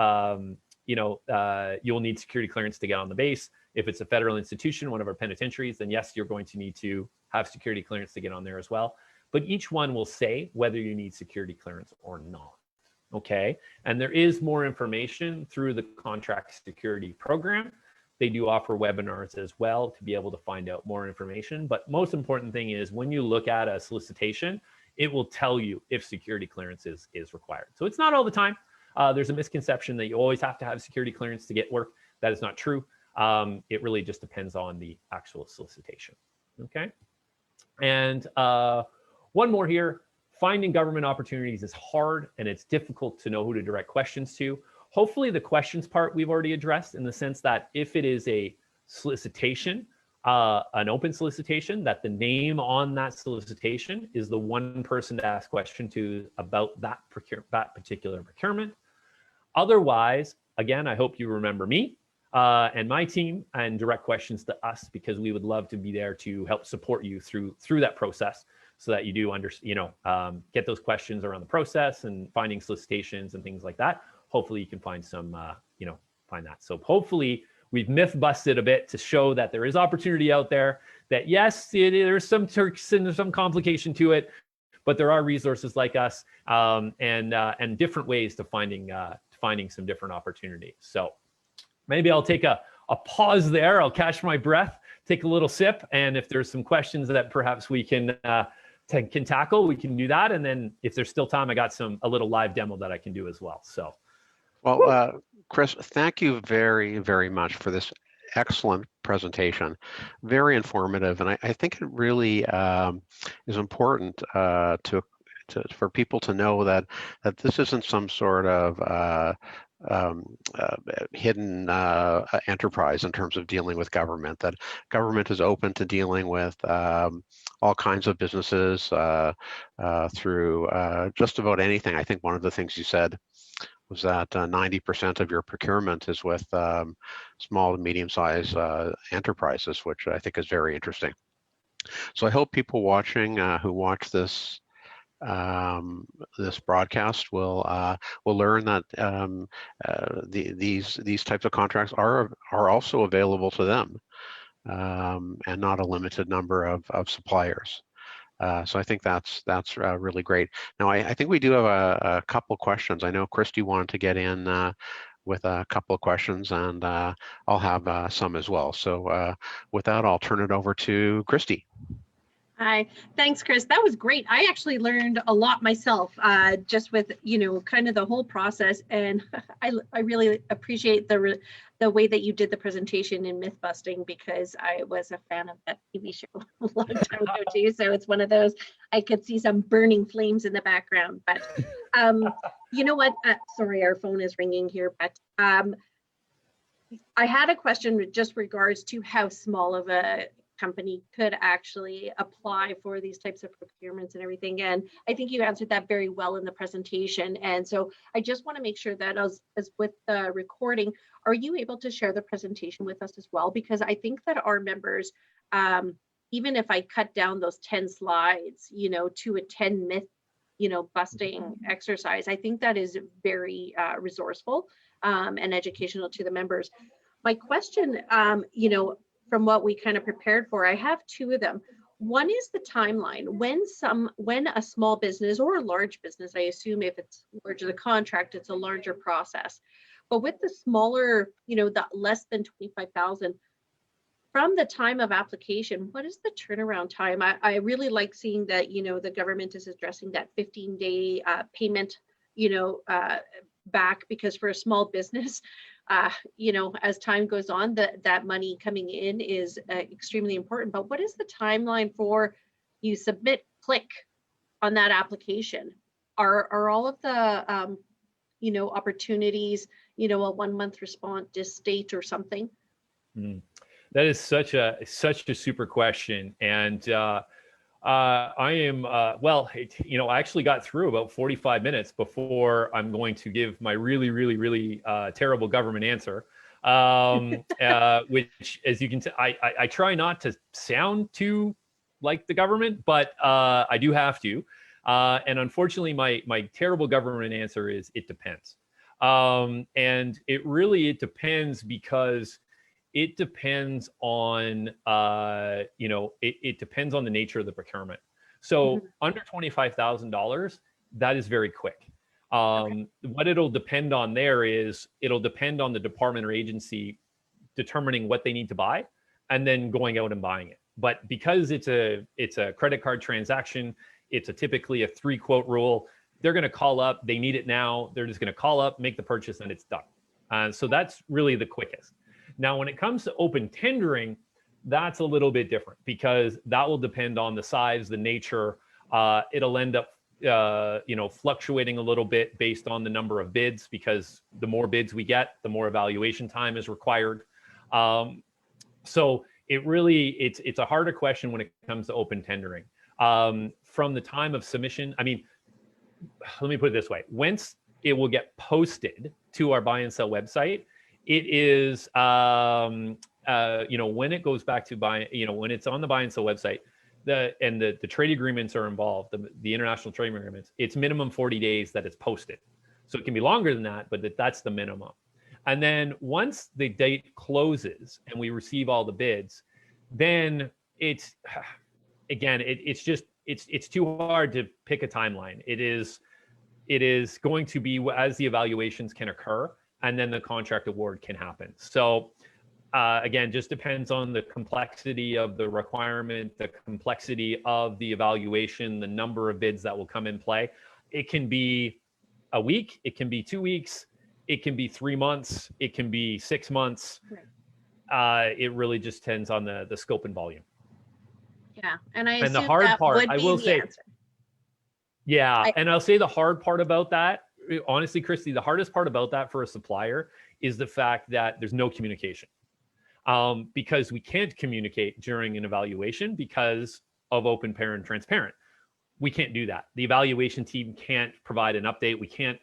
you'll need security clearance to get on the base. If it's a federal institution, one of our penitentiaries, then yes, you're going to need to have security clearance to get on there as well. But each one will say whether you need security clearance or not. Okay, and there is more information through the contract security program. They do offer webinars as well to be able to find out more information. But most important thing is when you look at a solicitation, it will tell you if security clearance is required. So it's not all the time. There's a misconception that you always have to have security clearance to get work. That is not true. It really just depends on the actual solicitation. Okay, and one more here. Finding government opportunities is hard, and it's difficult to know who to direct questions to. Hopefully the questions part we've already addressed, in the sense that if it is a solicitation, an open solicitation, that the name on that solicitation is the one person to ask question to about that particular procurement. Otherwise, again, I hope you remember me and my team and direct questions to us, because we would love to be there to help support you through that process, so that you do get those questions around the process and finding solicitations and things like that. Hopefully you can find some, find that. So hopefully we've myth busted a bit to show that there is opportunity out there, that yes, there's some tricks and there's some complication to it, but there are resources like us and different ways to finding some different opportunities. So maybe I'll take pause there. I'll catch my breath, take a little sip, and if there's some questions that perhaps we can tackle, we can do that. And then if there's still time, I got a little live demo that I can do as well. So, Well, Chris, thank you very, very much for this excellent presentation. Very informative, and I think it really is important for people to know that this isn't some sort of hidden enterprise in terms of dealing with government, that government is open to dealing with all kinds of businesses through just about anything. I think one of the things you said was that 90% of your procurement is with small to medium-sized enterprises, which I think is very interesting. So I hope people watching who watch this this broadcast will learn that these types of contracts are also available to them, and not a limited number of suppliers. So I think that's really great. Now I think we do have a couple questions. I know Christy wanted to get in with a couple of questions, and I'll have some as well. So with that, I'll turn it over to Christy. Hi, thanks, Chris. That was great. I actually learned a lot myself, just with, kind of the whole process. And I really appreciate the way that you did the presentation in myth busting, because I was a fan of that TV show a long time ago too. So it's one of those, I could see some burning flames in the background. But you know what? Sorry, our phone is ringing here. But I had a question with just regards to how small of a company could actually apply for these types of procurements and everything. And I think you answered that very well in the presentation. And so I just want to make sure that as with the recording, are you able to share the presentation with us as well? Because I think that our members, even if I cut down those 10 slides, to a 10 myth, busting exercise, I think that is very resourceful and educational to the members. My question, from what we kind of prepared for, I have two of them. One is the timeline. When a small business or a large business, I assume if it's larger the contract, it's a larger process. But with the smaller, the less than 25,000, from the time of application, what is the turnaround time? I really like seeing that, the government is addressing that 15-day payment, back, because for a small business, as time goes on, that money coming in is extremely important. But what is the timeline for you submit, click on that application? Are all of the, opportunities, a 1 month response date or something? That is such a super question. And I am, I actually got through about 45 minutes before I'm going to give my really, really, really terrible government answer, which, as you can tell, I try not to sound too like the government, but I do have to. And unfortunately, my terrible government answer is it depends. And it depends, because it depends on, it depends on the nature of the procurement. So under $25,000, that is very quick. What it'll depend on there is, it'll depend on the department or agency determining what they need to buy and then going out and buying it. But because it's a credit card transaction, it's typically a 3-quote rule. They're going to call up, they need it now. They're just going to call up, make the purchase, and it's done. So that's really the quickest. Now, when it comes to open tendering, that's a little bit different, because that will depend on the size, the nature. It'll end up, fluctuating a little bit based on the number of bids, because the more bids we get, the more evaluation time is required. So it's a harder question when it comes to open tendering. From the time of submission, let me put it this way: once it will get posted to our buy and sell website, it is, when it goes back to when it's on the buy and sell website, the trade agreements are involved, the international trade agreements, it's minimum 40 days that it's posted. So it can be longer than that, but that's the minimum. And then once the date closes and we receive all the bids, then it's too hard to pick a timeline. It is going to be as the evaluations can occur, and then the contract award can happen. So again, just depends on the complexity of the requirement, the complexity of the evaluation, the number of bids that will come in play. It can be a week, it can be 2 weeks, it can be 3 months, it can be 6 months. Right. It really just depends on the scope and volume. Yeah, and I And the assume hard that part, would I be will the say, answer. yeah, and I'll say the hard part about that, honestly, Christy, the hardest part about that for a supplier is the fact that there's no communication. Because we can't communicate during an evaluation because of open, fair, and transparent. We can't do that. The evaluation team can't provide an update. We can't,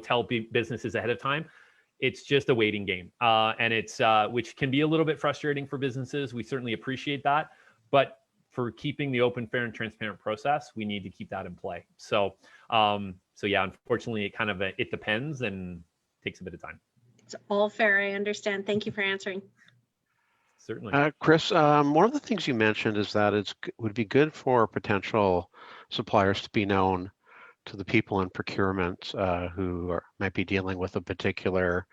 tell businesses ahead of time. It's just a waiting game, and it's which can be a little bit frustrating for businesses. We certainly appreciate that, but for keeping the open, fair, and transparent process, we need to keep that in play. So, yeah, unfortunately, it depends and takes a bit of time. It's all fair. I understand. Thank you for answering. Certainly. Chris, one of the things you mentioned is that it would be good for potential suppliers to be known to the people in procurement who might be dealing with a particular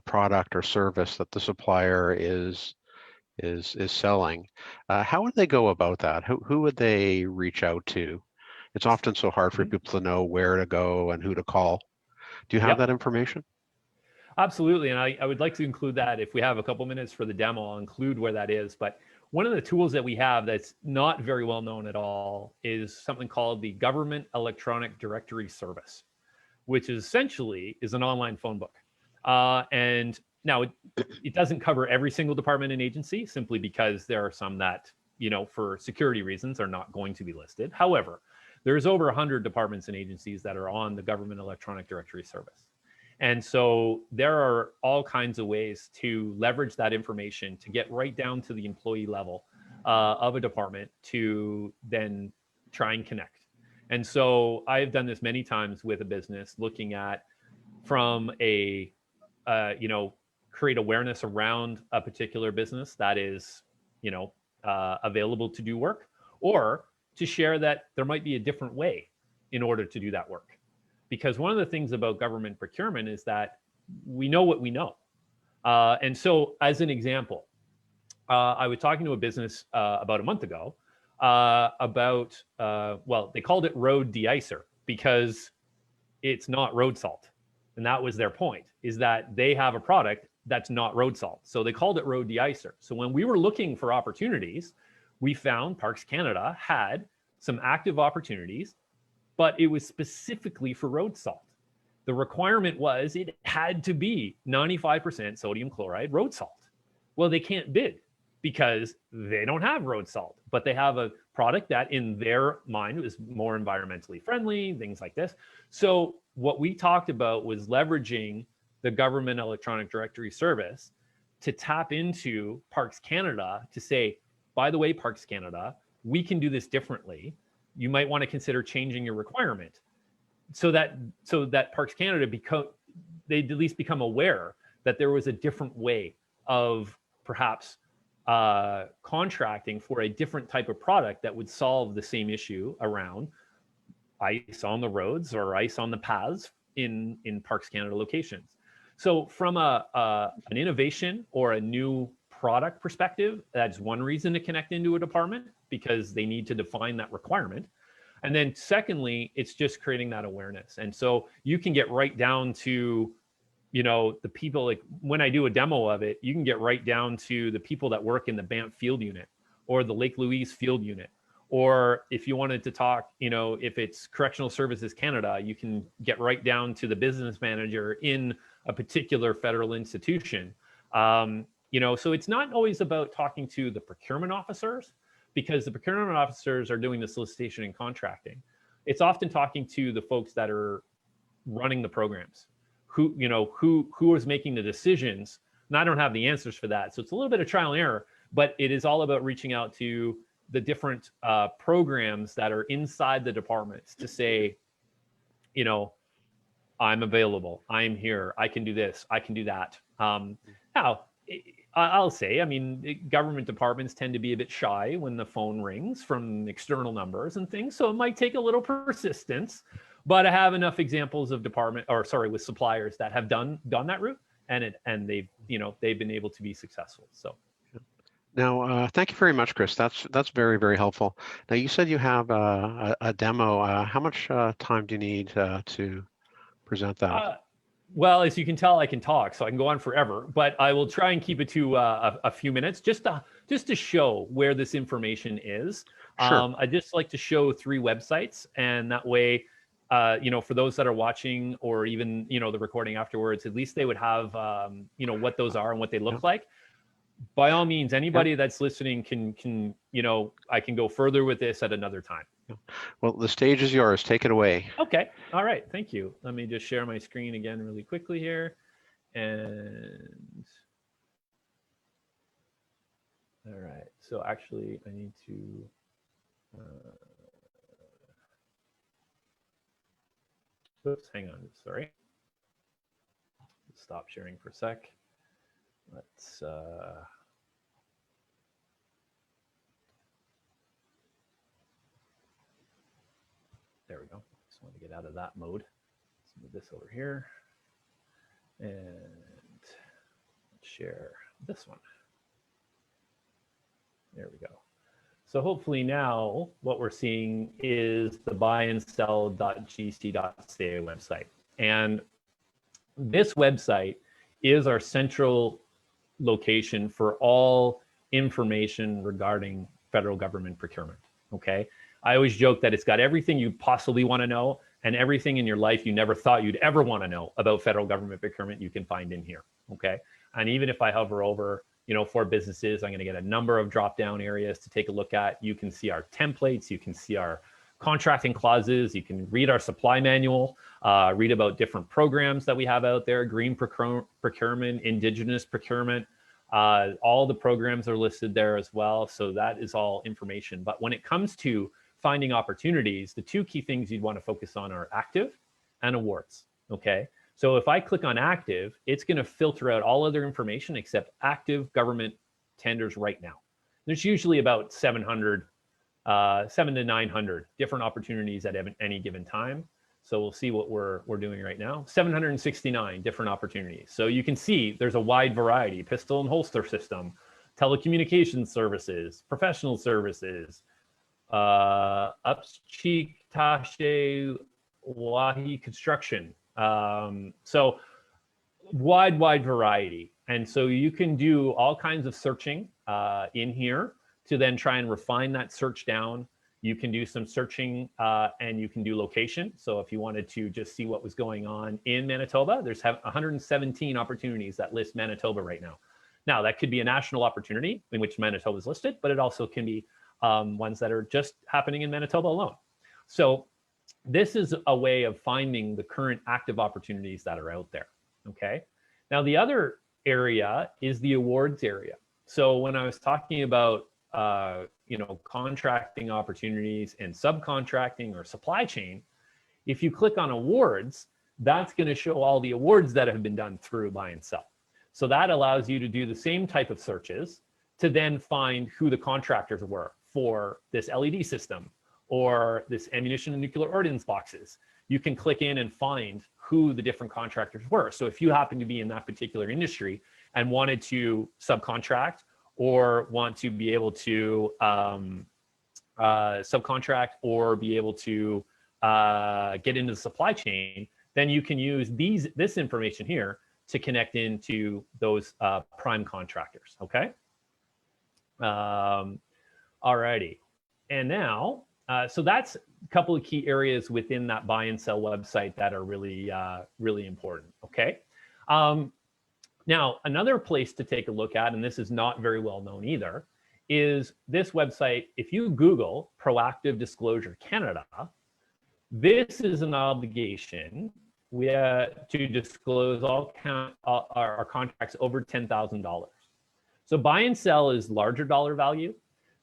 product or service that the supplier is selling. How would they go about that? Who would they reach out to? It's often so hard for people to know where to go and who to call. Do you have that information? Absolutely, and I would like to include that. If we have a couple minutes for the demo, I'll include where that is. But one of the tools that we have that's not very well known at all is something called the Government Electronic Directory Service, which is essentially an online phone book. And now it doesn't cover every single department and agency, simply because there are some that, for security reasons are not going to be listed. However, there's over 100 departments and agencies that are on the Government Electronic Directory Service. And so there are all kinds of ways to leverage that information to get right down to the employee level of a department to then try and connect. And so I've done this many times with a business, looking at from a, create awareness around a particular business that is, available to do work, or to share that there might be a different way in order to do that work. Because one of the things about government procurement is that we know what we know. And so as an example, I was talking to a business about a month ago about, they called it road de-icer because it's not road salt. And that was their point, is that they have a product that's not road salt. So they called it road de-icer. So when we were looking for opportunities, we found Parks Canada had some active opportunities, but it was specifically for road salt. The requirement was it had to be 95% sodium chloride road salt. Well, they can't bid because they don't have road salt, but they have a product that in their mind is more environmentally friendly, things like this. So what we talked about was leveraging the Government Electronic Directory Service to tap into Parks Canada to say, by the way, Parks Canada, we can do this differently. You might want to consider changing your requirement so that Parks Canada they'd at least become aware that there was a different way of perhaps contracting for a different type of product that would solve the same issue around ice on the roads or ice on the paths in Parks Canada locations. So from an innovation or a new product perspective, that's one reason to connect into a department, because they need to define that requirement. And then secondly, it's just creating that awareness. And so you can get right down to, the people, like when I do a demo of it, you can get right down to the people that work in the Banff field unit or the Lake Louise field unit. Or if you wanted to talk, if it's Correctional Services Canada, you can get right down to the business manager in a particular federal institution. So it's not always about talking to the procurement officers, because the procurement officers are doing the solicitation and contracting. It's often talking to the folks that are running the programs, who is making the decisions. And I don't have the answers for that. So it's a little bit of trial and error, but it is all about reaching out to the different programs that are inside the departments to say, I'm available, I'm here, I can do this, I can do that. Now, I'll say, government departments tend to be a bit shy when the phone rings from external numbers and things. So it might take a little persistence, but I have enough examples of with suppliers that have done that route and they've been able to be successful. So. Now, thank you very much, Chris. That's very, very helpful. Now, you said you have a demo. How much time do you need to present that? Well, as you can tell, I can talk, so I can go on forever. But I will try and keep it to a few minutes, just to show where this information is. Sure. I just like to show 3 websites, and that way, for those that are watching, or even the recording afterwards, at least they would have what those are and what they look like. By all means, anybody that's listening can I can go further with this at another time. Well, the stage is yours. Take it away. Okay. All right. Thank you. Let me just share my screen again really quickly here. And all right. So actually, I need to oops, hang on. Sorry. Stop sharing for a sec. Let's there we go. Just want to get out of that mode. Let's move this over here and share this one. There we go. So hopefully now what we're seeing is the buyandsell.gc.ca website. And this website is our central location for all information regarding federal government procurement, okay? I always joke that it's got everything you possibly want to know and everything in your life you never thought you'd ever want to know about federal government procurement you can find in here, okay? And even if I hover over, for businesses, I'm going to get a number of drop-down areas to take a look at. You can see our templates, you can see our contracting clauses, you can read our supply manual, read about different programs that we have out there, green procurement, indigenous procurement. All the programs are listed there as well. So that is all information. But when it comes to finding opportunities, the 2 key things you'd want to focus on are active and awards, okay? So if I click on active, it's going to filter out all other information except active government tenders right now. There's usually about 700 to 900 different opportunities at any given time. So we'll see what we're doing right now. 769 different opportunities. So you can see there's a wide variety: pistol and holster system, telecommunications services, professional services, Upcheek Tashe Wahi construction. So wide variety. And so you can do all kinds of searching in here to then try and refine that search down. You can do some searching and you can do location. So if you wanted to just see what was going on in Manitoba, there's 117 opportunities that list Manitoba right now. Now, that could be a national opportunity in which Manitoba is listed, but it also can be ones that are just happening in Manitoba alone. So this is a way of finding the current active opportunities that are out there, okay? Now, the other area is the awards area. So when I was talking about contracting opportunities and subcontracting or supply chain, if you click on awards, that's going to show all the awards that have been done through Buy and Sell. So that allows you to do the same type of searches to then find who the contractors were for this LED system or this ammunition and nuclear ordnance boxes. You can click in and find who the different contractors were. So if you happen to be in that particular industry and wanted to subcontract or want to be able to subcontract or be able to get into the supply chain, then you can use this information here to connect into those prime contractors, okay? Alrighty, and now, so that's a couple of key areas within that Buy and Sell website that are really, really important, okay? Now, another place to take a look at, and this is not very well known either, is this website. If you Google Proactive Disclosure Canada, this is an obligation to disclose all our contracts over $10,000. So Buy and Sell is larger dollar value.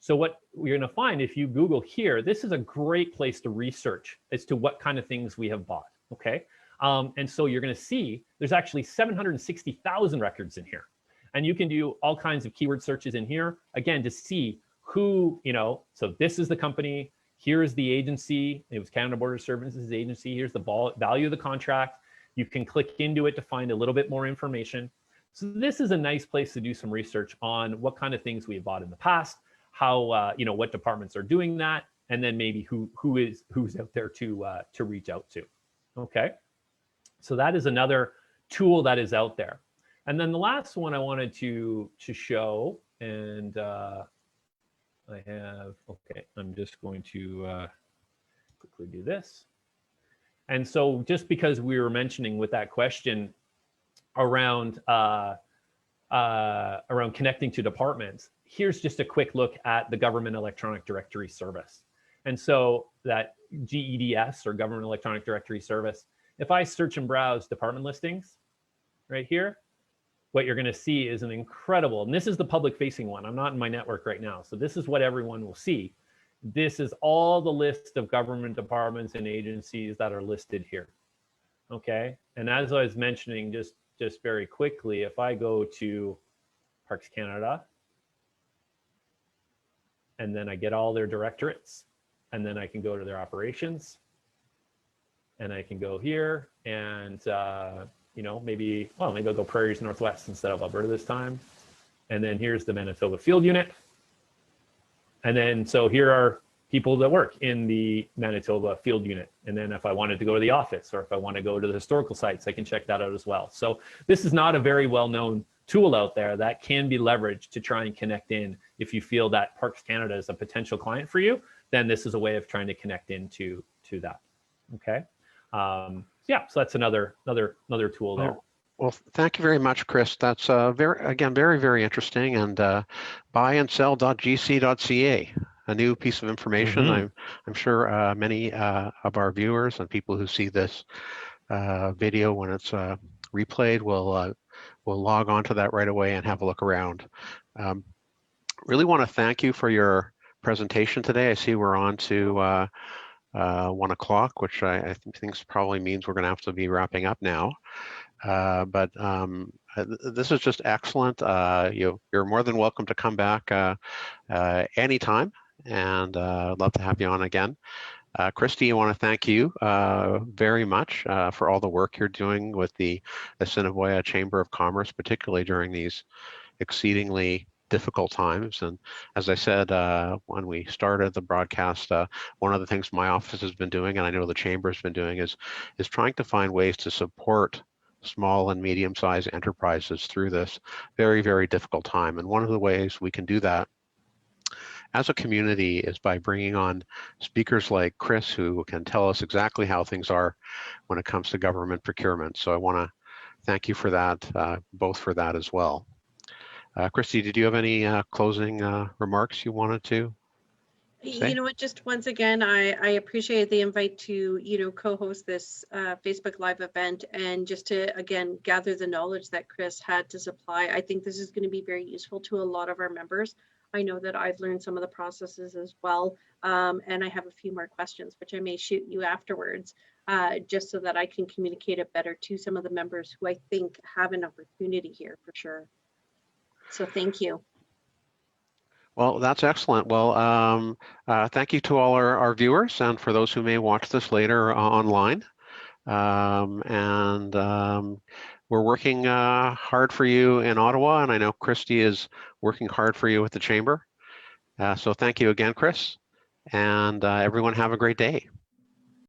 So what you're going to find if you Google here, this is a great place to research as to what kind of things we have bought, okay? And so you're going to see there's actually 760,000 records in here. And you can do all kinds of keyword searches in here, again, to see who, so this is the company, here's the agency, it was Canada Border Services agency, here's the value of the contract. You can click into it to find a little bit more information. So this is a nice place to do some research on what kind of things we bought in the past, how what departments are doing that, and then maybe who's out there to reach out to. Okay, so that is another tool that is out there. And then the last one I wanted to show, and I'm just going to quickly do this. And so just because we were mentioning with that question around connecting to departments, here's just a quick look at the Government Electronic Directory Service. And so that GEDS, or Government Electronic Directory Service, if I search and browse department listings right here, what you're going to see is an incredible, and this is the public facing one. I'm not in my network right now, so this is what everyone will see. This is all the list of government departments and agencies that are listed here. Okay, and as I was mentioning, just very quickly, if I go to Parks Canada, and then I get all their directorates, and then I can go to their operations, and I can go here, and maybe I'll go Prairies Northwest instead of Alberta this time. And then here's the Manitoba Field Unit. And then, so here are people that work in the Manitoba Field Unit. And then if I wanted to go to the office, or if I want to go to the historical sites, I can check that out as well. So this is not a very well-known tool out there that can be leveraged to try and connect in. If you feel that Parks Canada is a potential client for you, then this is a way of trying to connect into that. Okay. Yeah, so that's another tool there. Well, thank you very much, Chris. That's very, very interesting. And buyandsell.gc.ca, a new piece of information. I'm sure many of our viewers and people who see this video when it's replayed will log on to that right away and have a look around. Really want to thank you for your presentation today. I see we're on to 1 o'clock, which I think probably means we're going to have to be wrapping up now. But this is just excellent. You're more than welcome to come back anytime, and I'd love to have you on again. Christy, I want to thank you very much for all the work you're doing with the Assiniboia Chamber of Commerce, particularly during these exceedingly difficult times. And as I said when we started the broadcast, one of the things my office has been doing, and I know the chamber has been doing, is trying to find ways to support small and medium-sized enterprises through this very, very difficult time. And one of the ways we can do that as a community is by bringing on speakers like Chris, who can tell us exactly how things are when it comes to government procurement. So I want to thank you for that, both for that as well. Christy, did you have any closing remarks you wanted to say? You know what, just once again, I appreciate the invite to, co-host this Facebook Live event, and just to, again, gather the knowledge that Chris had to supply. I think this is going to be very useful to a lot of our members. I know that I've learned some of the processes as well, and I have a few more questions, which I may shoot you afterwards, just so that I can communicate it better to some of the members who I think have an opportunity here for sure. So thank you. Well, that's excellent. Well, thank you to all our viewers, and for those who may watch this later online. We're working hard for you in Ottawa, and I know Christy is working hard for you with the Chamber. So thank you again, Chris, and everyone have a great day.